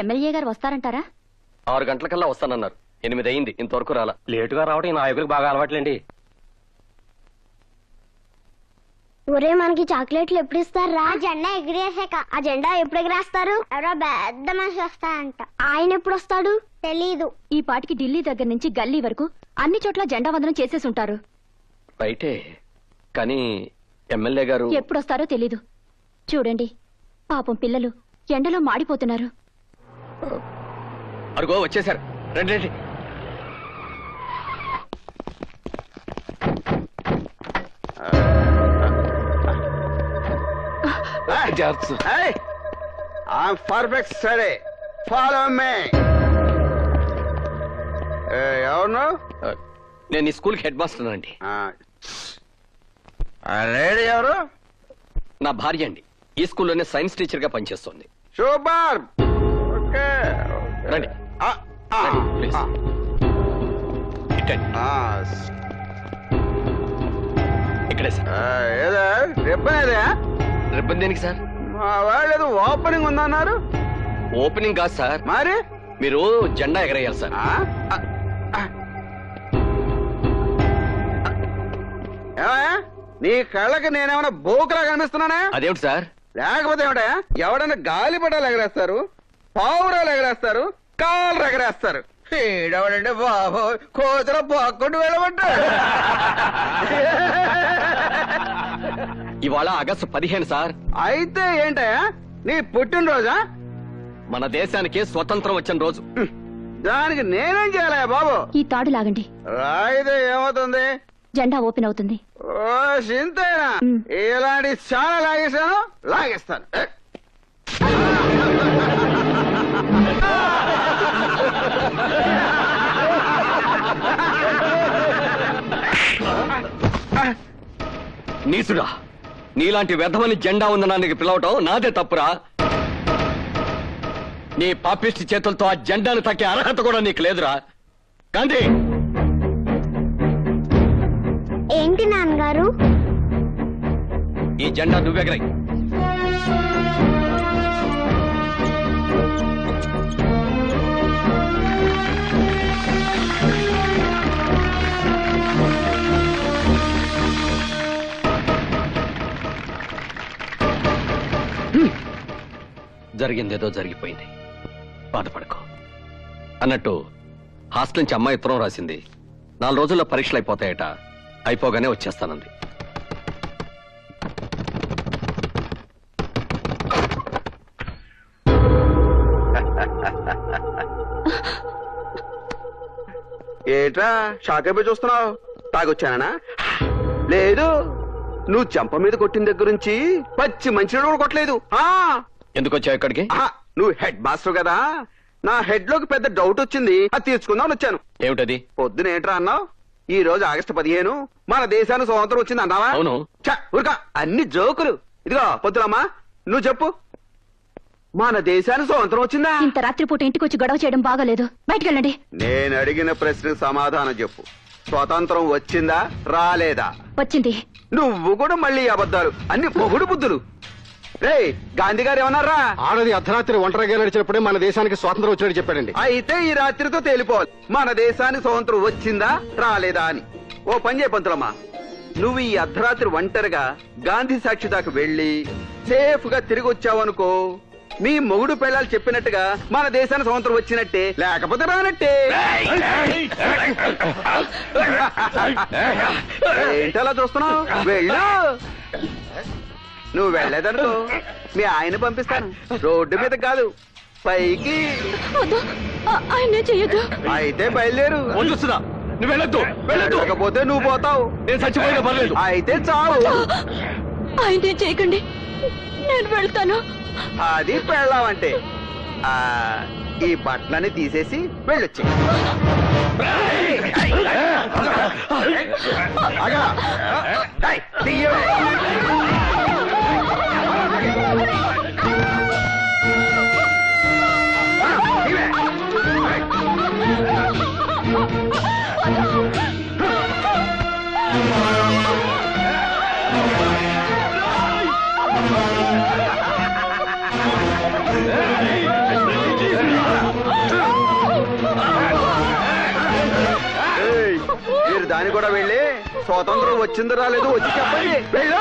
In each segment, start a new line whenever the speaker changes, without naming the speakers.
MLA గారు వస్తారంటారా?
6 గంటలకల్లా వస్తానన్నారు. 8 అయింది, ఇంతవరకు రాలా.
లేటుగా రావడం ఈ నాయకులకు బాగా అలవాట్లేండి.
ఒరే మనకి చాక్లెట్లు ఎప్పుడు ఇస్తారా? జెండా ఎగిరేసాక. ఆ జెండా ఎప్పుడు ఎగిరేస్తారు? ఎవరో పెద్ద మనిషి వస్తారంట. ఆయన ఎప్పుడు వస్తాడు తెలీదు.
ఈ పాటికి ఢిల్లీ దగ్గర నుంచి గల్లీ వరకు అన్ని చోట్ల జెండా వందనం చేసేసి ఉంటారు.
రైటే, కానీ ఎమ్మెల్యే గారు
ఎప్పుడొస్తారో తెలీదు. చూడండి, పాపం పిల్లలు ఎండలో మాడిపోతున్నారు.
అరుగో వచ్చేసారు. రండి రండి.
I'm perfect steady. Follow me. ఎవరు?
నేను ఈ స్కూల్ హెడ్ మాస్టర్ అండి.
లేడీ ఎవరు?
నా భార్య అండి. ఈ స్కూల్లోనే సైన్స్ టీచర్ గా పనిచేస్తుంది.
సూపర్. ఓకే
రండి. ప్లీజ్. ఇక్కడే సార్.
ఏదా రిబ్బన్ ఏదా?
రిబ్బన్ దేనికి సార్?
మా వాళ్ళు ఏదో ఓపెనింగ్ ఉందన్నారు.
ఓపెనింగ్ కాదు సార్,
మరి
మీరు జెండా ఎగరేయాలి సార్.
ఏమయ్యా, నీ కళ్ళకి నేనేమైనా బోకులా కనిపిస్తున్నానా?
అదేమిటి సార్?
లేకపోతే ఏమిటయా, ఎవడన్నా గాలిపటాలు ఎగరేస్తారు, పావురాలు ఎగరేస్తారు, కాళ్ళు ఎగరేస్తారు. ఈడవడంటే బాబు కోతుల పోక్కుంటూ వెళ్ళమంటాడు.
ఇవాళ ఆగస్టు 15 సార్.
అయితే ఏంటయా నీ పుట్టినరోజా?
మన దేశానికి స్వతంత్రం వచ్చిన రోజు.
దానికి నేనేం చేయాలయ్యా బాబు?
ఈ తాడు లాగండి.
అయితే ఏమవుతుంది?
జెండా ఓపెన్ అవుతుంది.
ఓ సింతేనా? ఇలాంటి చాలా లాగేశాను, లాగేస్తాను.
నీసుడా, నీలాంటి వ్యర్థమని జెండా ఉందనానికి పిలవటం నాదే తప్పురా. నీ పాపిష్టి చేతులతో ఆ జెండాను తాకే అర్హత కూడా నీకు లేదురా. గాంధీ,
ఏంటి నాన్నగారు?
ఈ జెండా నువ్వెగరై. జరిగిందేదో జరిగిపోయింది, బాధపడకు. అన్నట్టు హాస్టల్ నుంచి అమ్మాయి ఉత్తరం రాసింది. 4 రోజుల్లో పరీక్షలు అయిపోతాయట. అయిపోగానే వచ్చేస్తానంది.
ఏట్రా షాక్ అయిపోయి చూస్తున్నావు? తాగొచ్చానా? లేదు, నువ్వు చెంప మీద కొట్టిన దగ్గర నుంచి పచ్చి మంచినీళ్ళు కూడా కొట్టలేదు.
ఎందుకు వచ్చావు ఇక్కడికి?
నువ్వు హెడ్ మాస్టర్ కదా, నా హెడ్ లోకి పెద్ద డౌట్ వచ్చింది, అది తీర్చుకుందామని వచ్చాను.
ఏమిటది?
పొద్దున ఏంట్రా అన్నావు? ఈ రోజు ఆగస్టు 15 మన దేశానికి స్వాతంత్రం వచ్చింది అన్నావా?
అవును.
ఊరికా అన్ని జోకులు. ఇదిగో పొద్దునమ్మా, నువ్వు చెప్పు, మన దేశానికి స్వాతంత్రం వచ్చిందా?
ఇంత రాత్రిపూట ఇంటికి వచ్చి గొడవ చేయడం బాగాలేదు. బయటకెళ్ళండి.
నేను అడిగిన ప్రశ్నకు సమాధానం చెప్పు. స్వాతంత్రం వచ్చిందా రాలేదా?
వచ్చింది.
నువ్వు కూడా మళ్ళీ అబద్ధాలు, అన్ని పొగుడు బుద్ధులు. రే గాంధీ గారు ఏమన్నారా?
ఆడది అర్ధరాత్రి ఒంటరిగా నడిచినప్పుడే మన దేశానికి స్వాతంత్రం వచ్చినట్టు చెప్పాడండి.
అయితే ఈ రాత్రితో తేలిపోవాలి మన దేశానికి స్వాతంత్రం వచ్చిందా రాలేదా అని. ఓ పని చేయ పంతులమ్మా, నువ్వు ఈ అర్ధరాత్రి ఒంటరిగా గాంధీ సాక్షి దాకా వెళ్లి సేఫ్ గా తిరిగి వచ్చావనుకో, మీ మొగుడు పిల్లలు చెప్పినట్టుగా మన దేశానికి స్వాతంత్రం వచ్చినట్టే, లేకపోతే రానట్టే. ఏంటలా చూస్తున్నావు? వెళ్ళు. నువ్వు వెళ్ళేదనుకో మీ ఆయన పంపిస్తాను. రోడ్డు మీద కాదు, పైకి.
ఆయన చెయ్యదు.
అయితే బయలుదేరు.
నువ్వు వెళ్ళొద్దు, వెళ్ళొద్దు.
లేకపోతే నువ్వు పోతావు.
నేను చచ్చిపోయినా పర్లేదు.
అయితే చావు.
ఆయన చేయకండి, నేను వెళ్తాను.
అది పెళ్ళావంటే ఈ బట్టలని తీసేసి వెళ్ళొచ్చి. దాని కూడా వెళ్ళి స్వాతంత్రం వచ్చిందో రాలేదు వచ్చి చెప్పండి వెళ్ళు.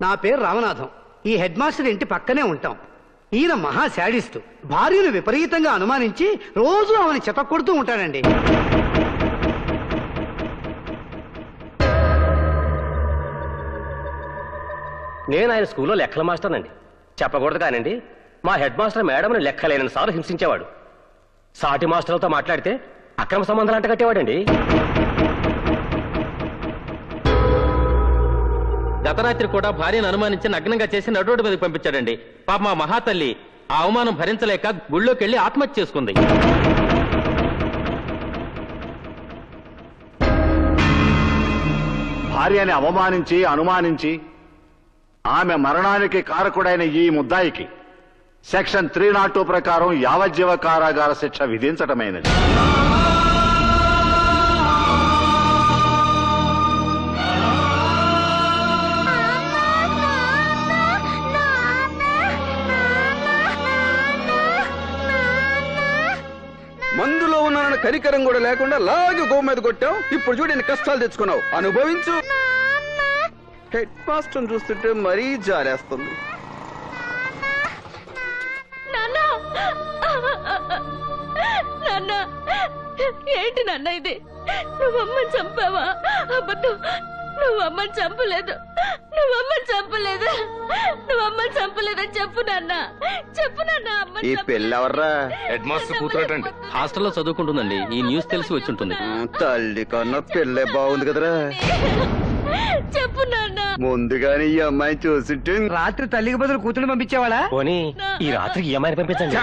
నా పేరు రామనాథం. ఈ హెడ్ మాస్టర్ ఇంటి పక్కనే ఉంటాం. ఈయన మహా శాడిస్టు. భార్యను విపరీతంగా అనుమానించి రోజు ఆమెను చెతకొడుతూ ఉంటాడండి.
నేను ఆయన స్కూల్లో లెక్కల మాస్టర్నండి. చెప్పకూడదు కానండి, మా హెడ్ మాస్టర్ మేడంని లెక్కలేని సార్లు హింసించేవాడు. సాటి మాస్టర్లతో మాట్లాడితే అక్రమ సంబంధాలు అంట కట్టేవాడండి.
గతరాత్రి కూడా భార్యను అనుమానించి నగ్నంగా చేసి నడోడి మీదకి పంపించాడండి. పాప మా మహాతల్లి ఆ అవమానం భరించలేక గుళ్ళోకి వెళ్లి ఆత్మహత్య చేసుకుంది.
భార్యని అవమానించి అనుమానించి ఆమె మరణానికి కారకుడైన ఈ ముద్దాయికి సెక్షన్ 302 ప్రకారం యావజ్జీవ కారాగార శిక్ష విధించటమైనది.
మందులో ఉన్న కనికరం కూడా లేకుండా లాగి గో మీద కొట్టావు. ఇప్పుడు చూడు ఎన్ని కష్టాలు తెచ్చుకున్నావు, అనుభవించు. హెడ్ మాస్టర్ చూస్తుంటే మరీ జాలేస్తుంది.
నాన్న, ఏంటి నాన్న ఇది? నువ్వమ్మని చంపావా? అబద్ధం, నువ్వమ్మని చంపలేదు, నువ్వమ్మని చంపలేదు, నువ్వమ్మని చంపలేదని చెప్పు నాన్న, చెప్పు నాన్న.
ఈ పెళ్ళెవర్రా?
Head master కూతురటండి. హాస్టల్లో చదువుకుంటుందండి. ఈ న్యూస్ తెలిసి వచ్చి ఉంటుంది.
తల్లి కన్నా పెళ్ళే బాగుంది కదరా.
చెప్పు నాన్న.
ముందుగానే ఈ అమ్మాయిని చూసింటే
రాత్రి తల్లికి బదులు కూతురు పంపించేవాడా?
పోనీ ఈ రాత్రికి ఈఎంఐని పంపించండి.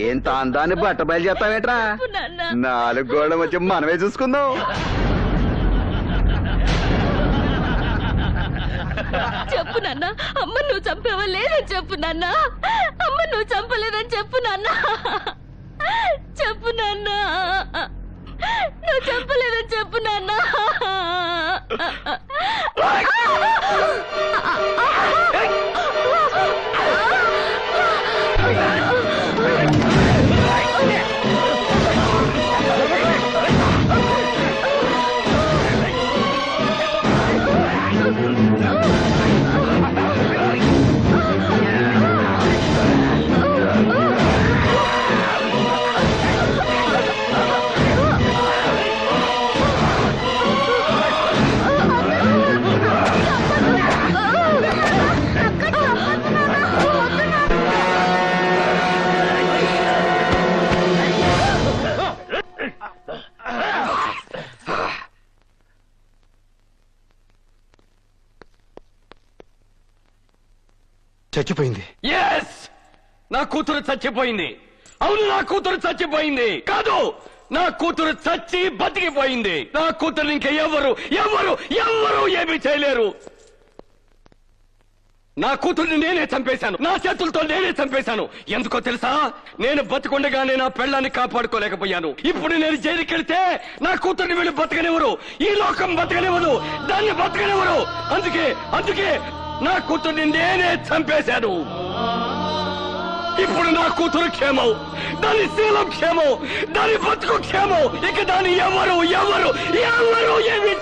ఏంత అందాన్ని బట్ట బయలు చేస్తావేట్రా? 4 గోళ్ల మధ్య మనమే చూసుకుందాం.
చెప్పు నాన్న, అమ్మ నువ్వు చంపావా లేదని చెప్పు నాన్న. అమ్మ నువ్వు చంపలేదని చెప్పు నాన్న. చెప్పు నాన్న, నువ్వు చంపలేదని చెప్పు నాన్న.
చచ్చిపోయింది.
ఎస్, నా కూతురు చచ్చిపోయింది. అవును, నా కూతురు చచ్చిపోయింది. కాదు, నా కూతురు చచ్చి బతికిపోయింది. నా కూతురు ఇంకా ఎవరు ఎవరు ఎవరు ఏమీ చేయలేరు. నా కూతుర్ని నేనే చంపేశాను, నా చేతులతో నేనే చంపేశాను. ఎందుకో తెలుసా? నేను బతికుండగానే నా పెళ్ళాన్ని కాపాడుకోలేకపోయాను. ఇప్పుడు నేను జైలుకి వెళ్తే నా కూతుర్ని వీళ్ళు బతకనివ్వరు, ఈ లోకం బతకనివ్వదు, దాన్ని బతకనివ్వరు. అందుకే అందుకే నా కూతుర్ని నేనే చంపేశాను. ఇప్పుడు నా కూతురు క్షేమం, దాని శీలం క్షేమం, దాని బతుకు క్షేమం. ఇక దాన్ని ఎవరు ఎవరు ఎవరు ఏమి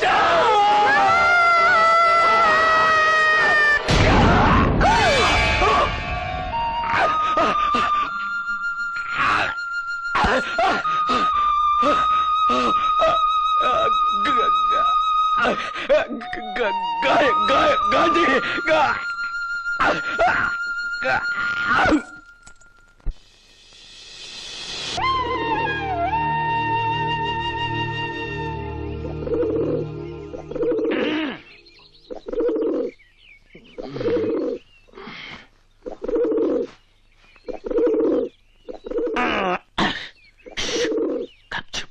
గాంధీ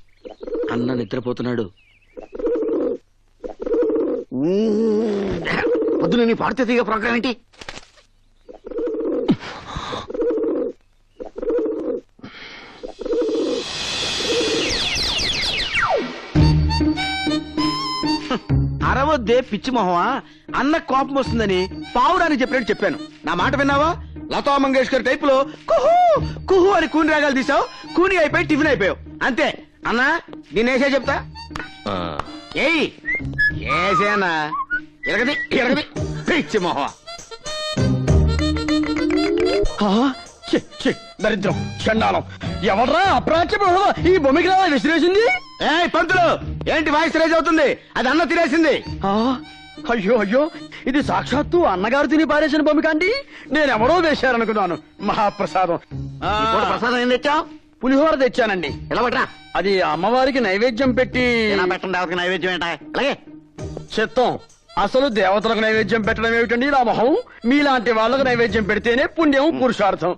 అన్న నిద్రపోతున్నాడు.
పొద్దున నీ పాడితే తీగ ప్రోగ్రాం ఏంటి?
అరవద్దే పిచ్చి మొహమా, అన్న కోపం వస్తుందని పావురానికి చెప్పినట్టు చెప్పాను. నా మాట విన్నావా? లతా మంగేష్కర్ టైప్ లో కుహు కుహు అని కూని రాగాలు తీసావు, కూని అయిపోయి టిఫిన్ అయిపోయావు. అంతే అన్నా, నేనేసే చెప్తా. ఏయ్ ఏసేనా, ఎరగది ఎరగది పిచ్చి మొహమా. దరిద్రం చండాలం, ఎవడ్రా అప్రాచ్య ఈ బొమ్మికి విసిరేసింది? ఏ పంతులు, ఏంటి వాయిస్ రైజ్ అవుతుంది? అది అన్న తినేసింది. అయ్యో అయ్యో, ఇది సాక్షాత్తు అన్నగారు తిని పారేసిన బొమ్మి కాండి. నేనెవరో వేశారనుకున్నాను. మహాప్రసాదం.
ప్రసాదం ఏం తెచ్చావు?
పులిహోర తెచ్చానండి.
ఎలా పట్రా?
అది అమ్మవారికి నైవేద్యం పెట్టి.
పెట్టండి, ఎవరికి నైవేద్యం ఏంటా? అలాగే
చిత్తం. అసలు దేవతలకు నైవేద్యం పెట్టడం ఏమిటండి నా మొహం? మీలాంటి వాళ్ళకు నైవేద్యం పెడితేనే పుణ్యం, పురుషార్థం.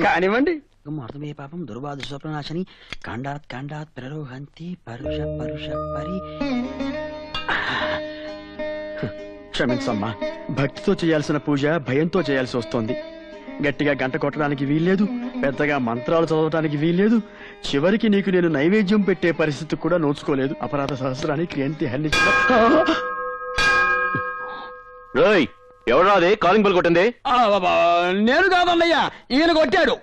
కానివ్వండి.
మార్తమే పాపం దుర్వాదు స్వప్ననాశని కాండాత్ కాండాత్ ప్రరోహంతి పరుష పరుష పరి.
క్షమించమ్మా, భక్తితో చేయాల్సిన పూజ భయంతో చేయాల్సి వస్తోంది. గట్టిగా గంట కొట్టడానికి వీల్లేదు, పెద్దగా మంత్రాలు చదవటానికి వీల్లేదు. చివరికి నీకు నేను నైవేద్యం పెట్టే పరిస్థితి కూడా నోచుకోలేదు. అపరాధ సహస్రానికి ఏంటి హెల్లించిన.
ఎవరు అది కాలింగ్ బెల్ కొట్టింది?
నేను కాదన్నయ్యా, ఈయన కొట్టాడు.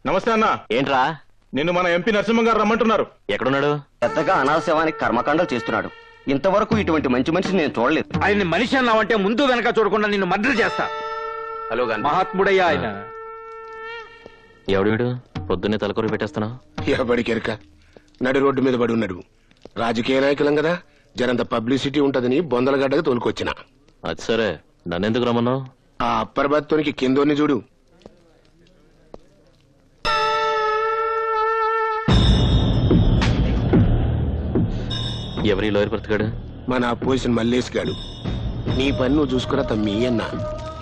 నమస్తే అన్న. ఏంట్రా? నిన్ను మన ఎంపీ నరసింహ గారు రమ్మంటున్నారు. ఎక్కడున్నాడు?
పెద్దగా అనాశవానికి కర్మకాండలు చేస్తున్నాడు. ఇంతవరకు ఇటువంటి మంచి మనిషిని నేను చూడలేదు.
ఆయన మనిషి అన్నావంటే ముందు వెనక చూడకుండా నిన్ను మర్డర్ చేస్తా.
హలో
మహాత్ముడయ్యా ఆయన.
ఎవడు వీడు? పొద్దున్నే తలకొరి పెట్టేస్తున్నావు.
ఎవడికెరక నడి రోడ్డు మీద పడి ఉన్నాడు. రాజకీయ నాయకులం కదా, జరంత పబ్లిసిటీ ఉంటదని బొందలగడ్డగా తోలుకొచ్చిన.
అది సరే, నన్నెందుకు రమ్మన్నావు?
ఆ అప్పర్ బత్తోనికి కిందోని చూడు.
ఎవరి లోయర్ బ్రతికాడు?
మన అపోజిషన్ మల్లేష్ గాడు. నీ పని నువ్వు చూసుకురా తమ్మి అన్నా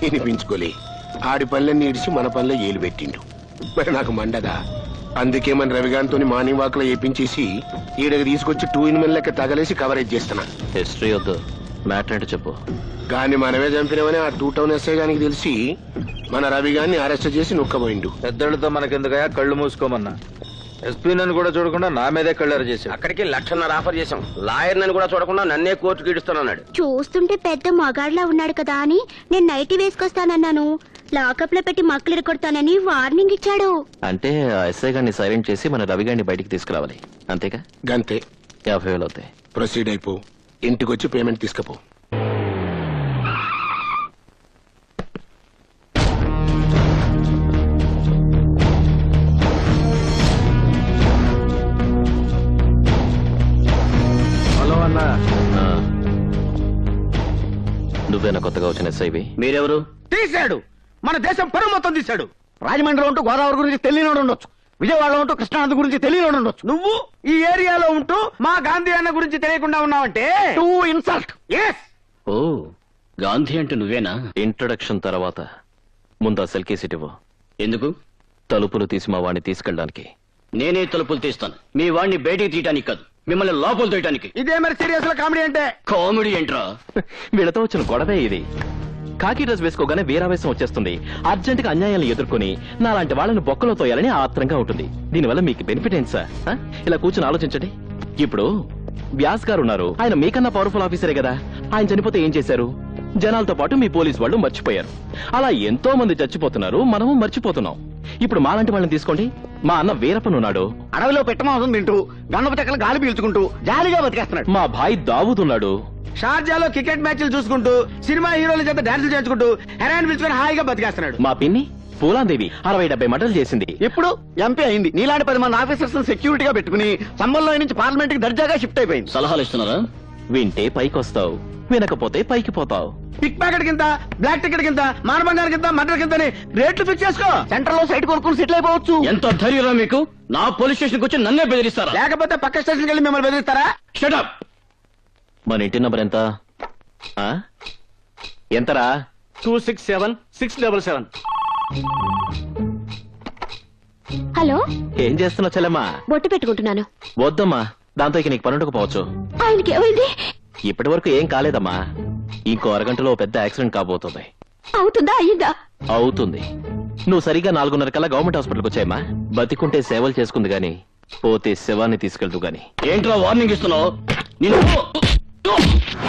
వినిపించుకోలే. ఆడి పనులన్నీ ఇడిచి మన పనిలో ఏలు పెట్టిండు. మరి నాకు మండదా. అందుకే మన రవిగాంతో మార్నింగ్ వాక్ లో ఏపించేసి ఈడకి తీసుకొచ్చి 2 in 1 లెక్క తగలేసి కవరేజ్ చేస్తున్నా.
హిస్టరీ వద్దు, మ్యాటర్ అంటే చెప్పు.
గాని మనమే చంపినవని ఆ 2 టౌన్ ఎస్ఐ గానికి తెలిసి మన రవిగాన్ని అరెస్ట్ చేసి నొక్కబోయిండు.
పెద్దలతో మనకెందుకయా, కళ్ళు మూసుకోమన్నా. ఎస్పీ నన్ను కూడా చూడకుండా నా మీదే కళ్ళారు చేశాడు.
అక్కడికి 1,00,000 ఆఫర్ చేశాం. లాయర్ నన్ను కూడా చూడకుండా నన్నే కోర్టుకి ఇడుస్తానన్నాడు.
చూస్తుంటే పెద్ద మగాడ్లా ఉన్నాడు కదా అని నేను నైటీ వేసుకొస్తానన్నాను. లాకప్ లో పెట్టి మక్కలు కొడతానని వార్నింగ్ ఇచ్చాడు.
అంటే ఆ ఎస్ఐ గారిని సైలెంట్ చేసి మన రవి గారిని బయటికి తీసుకురావాలి, అంతేగా?
గంతే.
50,000 అవుతాయి.
ప్రొసీడ్ అయిపో, ఇంటికొచ్చి పేమెంట్ తీసుకపో.
నువ్వేనా కొత్తగా వచ్చిన ఎస్ఐవి?
మీరెవరు?
తీశాడు, మన దేశం పరువు మొత్తం తీశాడు. రాజమండ్రిలో ఉంటూ గోదావరి గురించి తెలియనోడు ఉండొచ్చు, విజయవాడలో ఉంటూ కృష్ణానది గురించి తెలియనోడు ఉండొచ్చు. నువ్వు ఈ ఏరియాలో ఉంటూ మా గాంధీ అన్న గురించి తెలియకుండా ఉన్నావంటే టూ ఇన్సల్ట్.
ఓ, గాంధీ అంటే నువ్వేనా? ఇంట్రొడక్షన్ తర్వాత ముందు ఆ సెల్ కేసెట్ ఇవ్వు.
ఎందుకు?
తలుపులు తీసి మా వాడిని తీసుకెళ్ళడానికి.
నేనే తలుపులు తీస్తాను. మీ వాడిని బయటికి తీయటానికి కాదు, మిమ్మల్ని లోపల తీయటానికి.
ఇదే మరి సీరియస్ లో కామెడీ అంటే.
కామెడీ ఏంట్రా?
వీళ్ళతో వచ్చిన గొడవే ఇది. కాకి డ్రెస్ వేసుకోగానే వీరావేశం వచ్చేస్తుంది. అర్జెంట్ గా అన్యాయాలను ఎదుర్కొని నాలాంటి వాళ్ళని బొక్కలో తోయాలని ఆత్రంగా ఉంటుంది. దీనివల్ల మీకు బెనిఫిట్ ఏంటి సార్? ఇలా కూర్చొని ఆలోచించండి. ఇప్పుడు వ్యాస్ గారు ఉన్నారు, ఆయన మీకన్నా పవర్ఫుల్ ఆఫీసరే కదా. ఆయన చనిపోతే ఏం చేశారు? జనాలతో పాటు మీ పోలీస్ వాళ్ళు మర్చిపోయారు. అలా ఎంతో మంది చచ్చిపోతున్నారు, మనము మర్చిపోతున్నాం. ఇప్పుడు మాలాంటి వాళ్ళని తీసుకోండి. మా అన్న వీరప్పనున్నాడు,
అడవిలో పెట్టమాసం తింటూ గన్నపు చెక్కలు గాలి పీల్చుకుంటూ జాలీగా బతికేస్తున్నాడు.
మా భాయ్ దావుతున్నాడు,
షార్జాలో క్రికెట్ మ్యాచ్లు చూసుకుంటూ సినిమా హీరోల చేత డాన్సులు చేయించుకుంటూ హెరాయిన్ పిలుచుకొని హాయిగా బతికేస్తున్నాడు.
మా పిన్ని పూలాందేవి 60-70 మటలు చేసింది.
ఇప్పుడు ఎంపీ అయింది. నీలాంటి 10 మంది ఆఫీసర్స్ సెక్యూరిటీగా పెట్టుకుని సంబంధంలో నుంచి పార్లమెంట్ కి దర్జాగా షిఫ్ట్ అయిపోయింది.
సలహాలు ఇస్తున్నారా?
వింటే పైకొస్తావు, వినకపోతే పైకి పోతావు.
పిక్ ప్యాకెట్ కింద, బ్లాక్ టికెట్ కింద, మానబంగారు కింద, మర్డర్ కింద రేట్లు ఫిక్స్ చేసుకో. సెంటర్ లో సైట్ కొనుక్కుని సెటిల్ అయిపోవచ్చు.
ఎంత ధైర్యం మీకు? నా పోలీస్ స్టేషన్ వచ్చి నన్నే బెదిరిస్తారా?
లేకపోతే పక్క స్టేషన్కి వెళ్ళి మిమ్మల్ని బెదిరిస్తారా?
షటప్.
మన ఇంటి నంబర్ ఎంత? ఎంతరా?
267677.
హలో,
ఏం చేస్తున్నావు చెల్లెమ్మా?
బొట్టు పెట్టుకుంటున్నాను.
వద్దమ్మా, దాంతో ఇక నీకు పనుండకపోవచ్చు.
ఆయనకి ఏమైంది?
ఇప్పటి వరకు ఏం కాలేదమ్మా. ఇంకో అరగంటలో పెద్ద యాక్సిడెంట్ కాబోతుంది.
అవుతుందా? అయ్యిందా?
అవుతుంది. నువ్వు సరిగా 4:30 కల్లా గవర్నమెంట్ హాస్పిటల్కి వచ్చాయమ్మా. బతికుంటే సేవలు చేసుకుంది గాని, పోతే శవాన్ని తీసుకెళ్తూ గాని.
ఏంట్రా వార్నింగ్ ఇస్తున్నావు?